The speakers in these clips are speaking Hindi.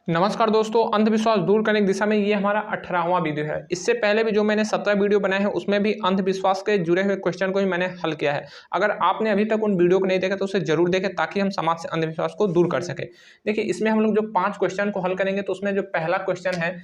नमस्कार दोस्तों, अंधविश्वास दूर करने की दिशा में ये हमारा 18वां वीडियो है। इससे पहले भी जो मैंने 17 वीडियो बनाए हैं उसमें भी अंधविश्वास के जुड़े हुए क्वेश्चन को ही मैंने हल किया है। अगर आपने अभी तक उन वीडियो को नहीं देखा तो उसे जरूर देखें ताकि हम समाज से अंधविश्वास को दूर कर सकें। देखिए, इसमें हम लोग जो 5 क्वेश्चन को हल करेंगे तो उसमें जो पहला क्वेश्चन है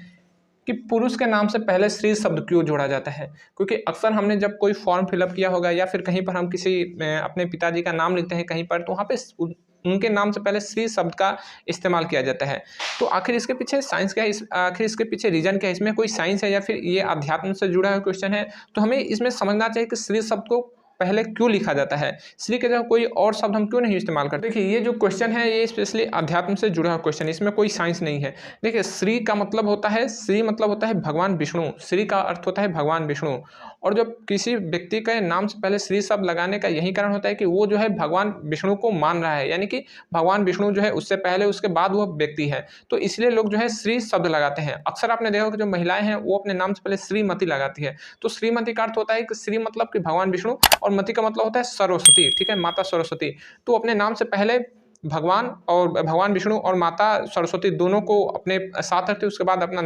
कि पुरुष के नाम से पहले स्त्री शब्द क्यों जोड़ा जाता है। क्योंकि अक्सर हमने जब कोई फॉर्म फिलअप किया होगा या फिर कहीं पर हम किसी अपने पिताजी का नाम लिखते हैं कहीं पर, तो वहाँ पे उनके नाम से पहले स्त्री शब्द का इस्तेमाल किया जाता है। तो आखिर इसके पीछे साइंस क्या है, आखिर इसके पीछे रीजन क्या है, इसमें कोई साइंस है या फिर ये अध्यात्म से जुड़ा हुआ क्वेश्चन है। तो हमें इसमें समझना चाहिए कि स्त्री शब्द को पहले क्यों लिखा जाता है, स्त्री के जगह कोई और शब्द हम क्यों नहीं इस्तेमाल करते। देखिए, ये जो क्वेश्चन है ये स्पेशली अध्यात्म से जुड़ा हुआ क्वेश्चन है, इसमें कोई साइंस नहीं है। देखिए, श्री का मतलब होता है, श्री मतलब होता है भगवान विष्णु, श्री का अर्थ होता है भगवान विष्णु। और जब किसी व्यक्ति के नाम से पहले श्री शब्द लगाने का यही कारण होता है कि वो जो है भगवान विष्णु को मान रहा है, यानी कि भगवान विष्णु जो है उससे पहले उसके बाद वह व्यक्ति है। तो इसलिए लोग जो है श्री शब्द लगाते हैं। अक्सर आपने देखा कि जो महिलाएं हैं वो अपने नाम से पहले श्रीमती लगाती है। तो श्रीमती का अर्थ होता है कि श्री मतलब कि भगवान विष्णु और मति का मतलब होता है सरस्वती, ठीक है, माता सरस्वती। तो अपने नाम से पहले भगवान और भगवान विष्णु और माता सरस्वती दोनों को अपने साथ रखती है, उसके बाद अपना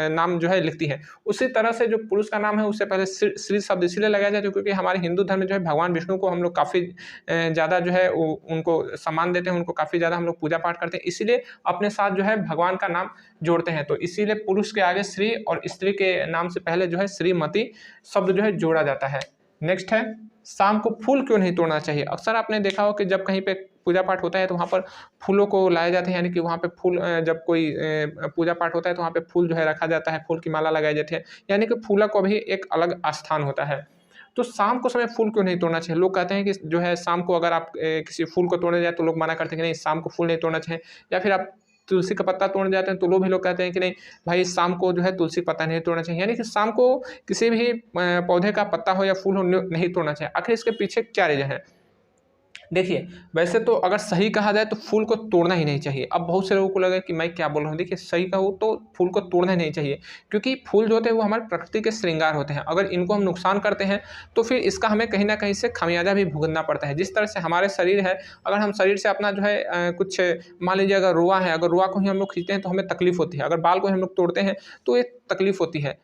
नाम जो है लिखती है। उसी तरह से जो पुरुष का नाम है उससे पहले श्री शब्द इसलिए लगाया जाता है क्योंकि हमारे हिंदू धर्म में जो है भगवान विष्णु को हम लोग काफ़ी ज़्यादा जो है उनको सम्मान देते हैं, उनको काफ़ी ज़्यादा हम लोग पूजा पाठ करते हैं, इसीलिए अपने साथ जो है भगवान का नाम जोड़ते हैं। तो इसीलिए पुरुष के आगे श्री और स्त्री के नाम से पहले जो है श्रीमती शब्द जो है जोड़ा जाता है। नेक्स्ट है, शाम को फूल क्यों नहीं तोड़ना चाहिए। अक्सर आपने देखा हो कि जब कहीं पे पूजा पाठ होता है तो वहाँ पर फूलों को लाए जाते हैं, यानी कि वहाँ पे फूल जब कोई पूजा पाठ होता है तो वहाँ पे फूल जो है रखा जाता है, फूल की माला लगाई जाती है, यानी कि फूलों को भी एक अलग स्थान होता है। तो शाम को समय फूल क्यों नहीं तोड़ना चाहिए। लोग कहते हैं कि जो है शाम को अगर आप किसी फूल को तोड़ने जाए तो लोग मना करते हैं कि नहीं, शाम को फूल नहीं तोड़ना चाहिए। या फिर आप तुलसी का पत्ता तोड़ने जाते हैं तो भी लोग कहते हैं कि नहीं भाई, शाम को जो है तुलसी का पत्ता नहीं तोड़ना चाहिए, यानी कि शाम को किसी भी पौधे का पत्ता हो या फूल हो नहीं तोड़ना चाहिए। आखिर इसके पीछे क्या रीजन है। देखिए, वैसे तो अगर सही कहा जाए तो फूल को तोड़ना ही नहीं चाहिए। अब बहुत से लोगों को लगा कि मैं क्या बोल रहा हूँ। देखिए, सही कहूँ तो फूल को तोड़ना ही नहीं चाहिए, क्योंकि फूल जो होते हैं वो हमारे प्रकृति के श्रृंगार होते हैं। अगर इनको हम नुकसान करते हैं तो फिर इसका हमें कहीं ना कहीं से खामियाजा भी भुगतना पड़ता है। जिस तरह से हमारे शरीर है, अगर हम शरीर से अपना जो है कुछ मान लीजिए अगर रुआ है, अगर रुआ को ही हम लोग खींचते हैं तो हमें तकलीफ होती है, अगर बाल को हम लोग तोड़ते हैं तो एक तकलीफ होती है।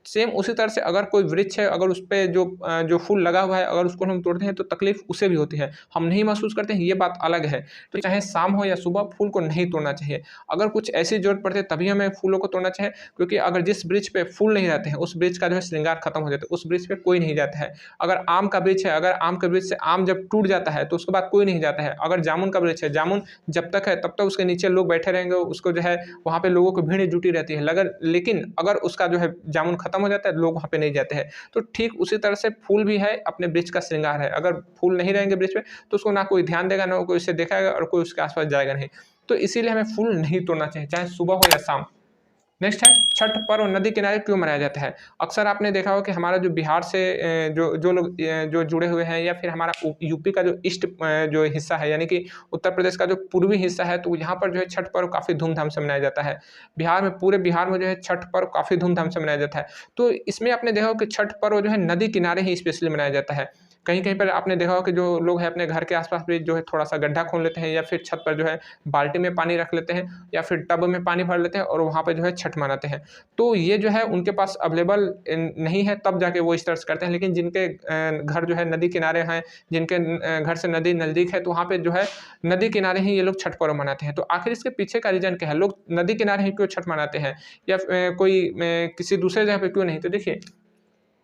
सेम उसी तरह से अगर कोई वृक्ष है, अगर उस पे जो फूल लगा हुआ है अगर उसको हम तोड़ते हैं तो तकलीफ उसे भी होती है, हम नहीं महसूस करते हैं, ये बात अलग है। तो चाहे शाम हो या सुबह फूल को नहीं तोड़ना चाहिए। अगर कुछ ऐसी जरूरत पड़ती है तभी हमें फूलों को तोड़ना चाहिए, क्योंकि अगर जिस वृक्ष पे फूल नहीं रहते हैं उस वृक्ष का जो है श्रृंगार खत्म हो जाता है, उस वृक्ष पे कोई नहीं जाता है। अगर आम का वृक्ष है, अगर आम के वृक्ष से आम जब टूट जाता है तो उसके बाद कोई नहीं जाता है। अगर जामुन का वृक्ष है, जामुन जब तक है तब तक उसके नीचे लोग बैठे रहेंगे, उसको जो है वहाँ पे लोगों की भीड़ जुटी रहती है। लेकिन अगर उसका जो है जामुन खत्म हो जाता है लोग वहाँ पे नहीं जाते हैं। तो ठीक उसी तरह से फूल भी है, अपने वृक्ष का श्रृंगार है। अगर फूल नहीं रहेंगे वृक्ष में तो उसको ना कोई ध्यान देगा, ना कोई उसे देखेगा और कोई उसके आसपास जाएगा नहीं। तो इसीलिए हमें फूल नहीं तोड़ना चाहिए, चाहे सुबह हो या शाम। नेक्स्ट है, छठ पर्व नदी किनारे क्यों मनाया जाता है। अक्सर आपने देखा हो कि हमारा जो बिहार से जो लोग जो जुड़े हुए हैं, या फिर हमारा यूपी का जो ईस्ट जो हिस्सा है, यानी कि उत्तर प्रदेश का जो पूर्वी हिस्सा है, तो यहाँ पर जो है छठ पर्व काफ़ी धूमधाम से मनाया जाता है। बिहार में, पूरे बिहार में जो है छठ पर्व काफ़ी धूमधाम से मनाया जाता है। तो इसमें आपने देखा हो कि छठ पर्व जो है नदी किनारे ही स्पेशली मनाया जाता है। कहीं कहीं पर आपने देखा हो कि जो लोग हैं अपने घर के आसपास भी जो है थोड़ा सा गड्ढा खोद लेते हैं, या फिर छत पर जो है बाल्टी में पानी रख लेते हैं, या फिर टब में पानी भर लेते हैं और वहाँ पे जो है छठ मनाते हैं। तो ये जो है उनके पास अवेलेबल नहीं है, तब जाके वो इस तरह से करते हैं। लेकिन जिनके घर जो है नदी किनारे हैं, जिनके घर से नदी नज़दीक है, तो वहाँ पे जो है नदी किनारे ही ये लोग छठ पर्व मनाते हैं। तो आखिर इसके पीछे का रीज़न क्या है, लोग नदी किनारे ही क्यों छठ मनाते हैं, या कोई किसी दूसरे जगह पे क्यों नहीं। तो देखिए,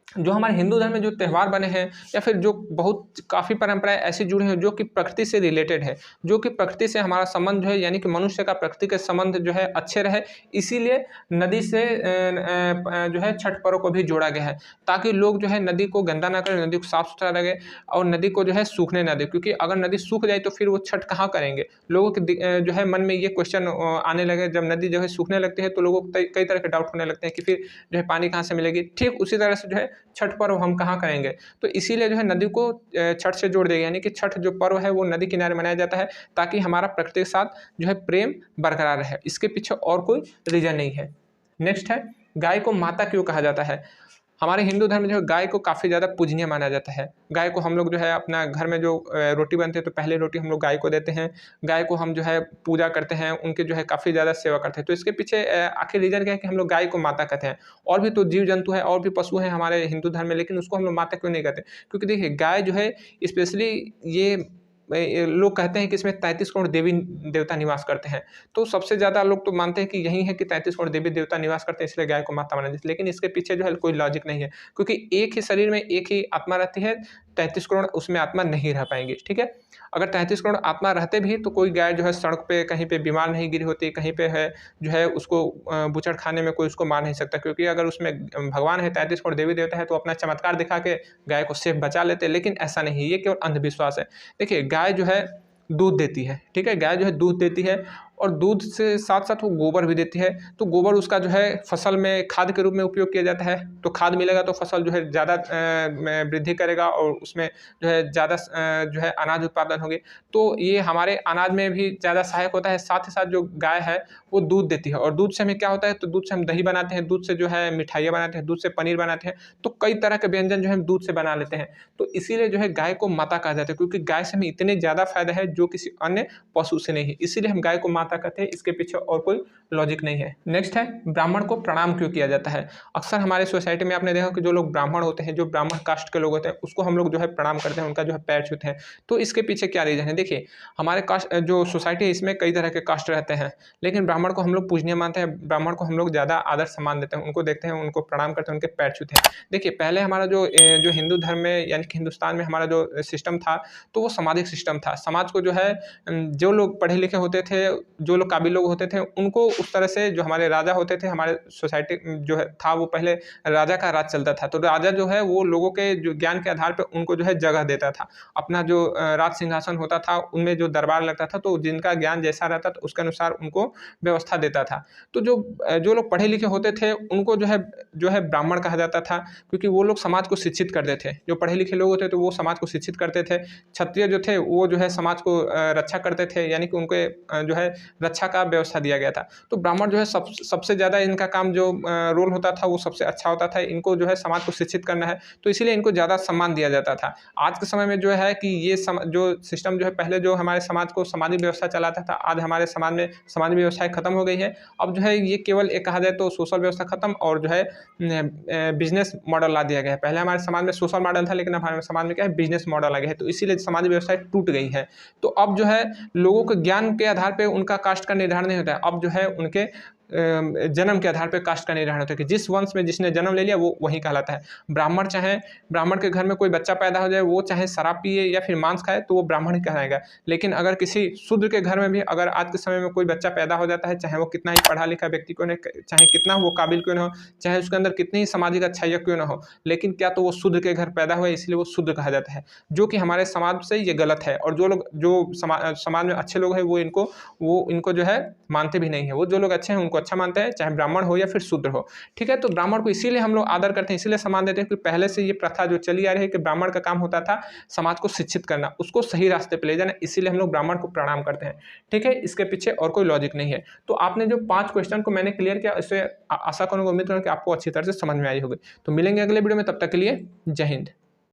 जो हमारे हिंदू धर्म में जो त्यौहार बने हैं, या फिर जो बहुत काफ़ी परंपराएं ऐसी जुड़ी हैं जो कि प्रकृति से रिलेटेड है, जो कि प्रकृति से हमारा संबंध जो है, यानी कि मनुष्य का प्रकृति के संबंध जो है अच्छे रहे, इसीलिए नदी से जो है छठ पर्व को भी जोड़ा गया है, ताकि लोग जो है नदी को गंदा ना करें, नदी को साफ सुथरा रखे और नदी को जो है सूखने ना दे। क्योंकि अगर नदी सूख जाए तो फिर वो छठ कहाँ करेंगे। लोगों के जो है मन में ये क्वेश्चन आने लगे, जब नदी जो है सूखने लगती है तो लोगों को कई तरह के डाउट होने लगते हैं कि फिर जो है पानी कहाँ से मिलेगी। ठीक उसी तरह से जो है छठ पर्व हम कहाँ करेंगे। तो इसीलिए जो है नदी को छठ से जोड़ देगा, यानी कि छठ जो पर्व है वो नदी किनारे मनाया जाता है, ताकि हमारा प्रकृति के साथ जो है प्रेम बरकरार रहे। इसके पीछे और कोई रीजन नहीं है। नेक्स्ट है, गाय को माता क्यों कहा जाता है। हमारे हिंदू धर्म में जो है गाय को काफ़ी ज़्यादा पूजनीय माना जाता है। गाय को हम लोग जो है अपना घर में जो रोटी बनती है तो पहले रोटी हम लोग गाय को देते हैं। गाय को हम जो है पूजा करते हैं, उनके जो है काफ़ी ज़्यादा सेवा करते हैं। तो इसके पीछे आखिर रीज़न क्या है कि हम लोग गाय को माता कहते हैं। और भी तो जीव-जंतु है और भी पशु हैं हमारे हिंदू धर्म में, लेकिन उसको हम लोग माता क्यों नहीं कहते? क्योंकि देखिए गाय जो है स्पेशली ये लोग कहते हैं कि इसमें 33 करोड़ देवी देवता निवास करते हैं। तो सबसे ज़्यादा लोग तो मानते हैं कि यही है कि 33 करोड़ देवी देवता निवास करते हैं, इसलिए गाय को माता माना जाता है। लेकिन इसके पीछे जो है कोई लॉजिक नहीं है, क्योंकि एक ही शरीर में एक ही आत्मा रहती है, 33 करोड़ उसमें आत्मा नहीं रह पाएँगी, ठीक है? अगर 33 करोड़ आत्मा रहते भी तो कोई गाय जो है सड़क पे कहीं पे बीमार नहीं गिरी होती, कहीं पे है जो है उसको बूचड़खाने में कोई उसको मार नहीं सकता, क्योंकि अगर उसमें भगवान है, 33 करोड़ देवी देवता है, तो अपना चमत्कार दिखा के गाय को सेफ बचा लेते। लेकिन ऐसा नहीं है, ये केवल अंधविश्वास है। देखिए गाय जो है दूध देती है, ठीक है? गाय जो है दूध देती है और दूध से साथ-साथ वो गोबर भी देती है। तो गोबर उसका जो है फसल में खाद के रूप में उपयोग किया जाता है। तो खाद मिलेगा तो फसल जो है ज़्यादा में वृद्धि करेगा और उसमें जो है ज़्यादा जो है अनाज उत्पादन होगी। तो ये हमारे अनाज में भी ज़्यादा सहायक होता है। साथ ही साथ जो गाय है वो दूध देती है और दूध से हमें क्या होता है, तो दूध से हम दही बनाते हैं, दूध से जो है मिठाइयाँ बनाते हैं, दूध से पनीर बनाते हैं। तो कई तरह के व्यंजन जो है हम दूध से बना लेते हैं। तो इसीलिए जो है गाय को माता कहा जाता है, क्योंकि गाय से हमें इतने ज़्यादा फ़ायदा है जो किसी अन्य पशु से नहीं है। इसीलिए हम गाय को माता कहते हैं, इसके पीछे और कोई लॉजिक नहीं है। नेक्स्ट है ब्राह्मण को प्रणाम क्यों किया जाता है? अक्सर हमारे सोसाइटी में आपने देखा कि जो लोग ब्राह्मण होते हैं, जो ब्राह्मण कास्ट के लोग होते हैं, उसको हम लोग जो है प्रणाम करते हैं, उनका जो है पैर छूते हैं। तो इसके पीछे क्या रीज़न है? देखिए हमारे कास्ट जो सोसाइटी है इसमें कई तरह के कास्ट रहते हैं, लेकिन ब्राह्मण को हम लोग पूजनीय मानते हैं, ब्राह्मण को हम लोग ज़्यादा आदर सम्मान देते हैं, उनको देखते हैं, उनको प्रणाम करते हैं, उनके पैर छूते हैं। देखिए पहले हमारा जो हिंदू धर्म में यानी कि हिंदुस्तान में हमारा जो सिस्टम था, तो वो सामाजिक सिस्टम था। समाज को जो है जो लोग पढ़े लिखे होते थे, जो लोग काबिल लोग होते थे, उनको उस तरह से जो हमारे राजा होते थे, हमारे सोसाइटी जो है था वो पहले राजा का राज चलता था। तो राजा जो है वो लोगों के जो ज्ञान के आधार पे उनको जो है जगह देता था। अपना जो राज सिंहासन होता था, उनमें जो दरबार लगता था, तो जिनका ज्ञान जैसा रहता था उसके अनुसार उनको व्यवस्था देता था। तो जो लोग पढ़े लिखे होते थे उनको जो है ब्राह्मण कहा जाता था, क्योंकि वो लोग समाज को शिक्षित करते थे। जो पढ़े लिखे लोग होते तो वो समाज को शिक्षित करते थे। क्षत्रिय जो थे वो जो है समाज को रक्षा करते थे, यानी कि उनके जो है रक्षा का व्यवस्था दिया गया था। तो ब्राह्मण जो है सबसे ज़्यादा इनका काम जो रोल होता था वो सबसे अच्छा होता था। इनको जो है समाज को शिक्षित करना है, तो इसीलिए इनको ज़्यादा सम्मान दिया जाता था। आज के समय में जो है कि ये जो सिस्टम जो है पहले जो हमारे समाज को सामाजिक व्यवस्था चलाता था, आज हमारे समाज में सामाजिक व्यवस्थाएँ खत्म हो गई है। अब जो है ये केवल एक कहा जाए तो सोशल व्यवस्था खत्म और जो है बिज़नेस मॉडल ला दिया गया है। पहले हमारे समाज में सोशल मॉडल था, लेकिन अब हमारे समाज में क्या है, बिज़नेस मॉडल आ गया है। तो इसीलिए सामाजिक व्यवस्थाएँ टूट गई है। तो अब जो है लोगों के ज्ञान के आधार पे उनका कास्ट का निर्धारण नहीं होता है। अब जो है उनके जन्म के आधार पे कास्ट का निर्धारण होता है कि जिस वंश में जिसने जन्म ले लिया वो वही कहलाता है। ब्राह्मण के घर में कोई बच्चा पैदा हो जाए, वो चाहे शराब पिए या फिर मांस खाए तो वो ब्राह्मण ही कहलाएगा। लेकिन अगर किसी शूद्र के घर में भी अगर आज के समय में कोई बच्चा पैदा हो जाता है, चाहे वो कितना ही पढ़ा लिखा व्यक्ति क्यों नहीं, चाहे कितना वो काबिल क्यों ना हो, चाहे उसके अंदर कितनी ही सामाजिक अच्छाइयाँ क्यों ना हो, लेकिन क्या तो वो शूद्र के घर पैदा हुआ है, इसलिए वो शूद्र कहा जाता है। जो कि हमारे समाज से ये गलत है। और जो समाज में अच्छे लोग हैं वो इनको जो है मानते भी नहीं है। वो जो लोग अच्छे हैं उनको अच्छा मानते हैं, चाहे ब्राह्मण हो या फिर शूद्र हो। ठीक है, तो ब्राह्मण को इसीलिए हम लोग आदर करते हैं, इसीलिए सम्मान देते हैं कि पहले से ये प्रथा जो चली आ रही है कि ब्राह्मण का काम होता था समाज को शिक्षित करना, उसको सही रास्ते पे ले जाना, इसीलिए हम लोग ब्राह्मण को प्रणाम करते हैं। ठीक है, इसके पीछे और कोई लॉजिक नहीं है। तो आपने जो 5 क्वेश्चन को मैंने क्लियर किया, इससे आशा करूँगा, उम्मीद करूँ कि आपको अच्छी तरह से समझ में आई होगी। तो मिलेंगे अगले वीडियो में, तब तक के लिए जय हिंद।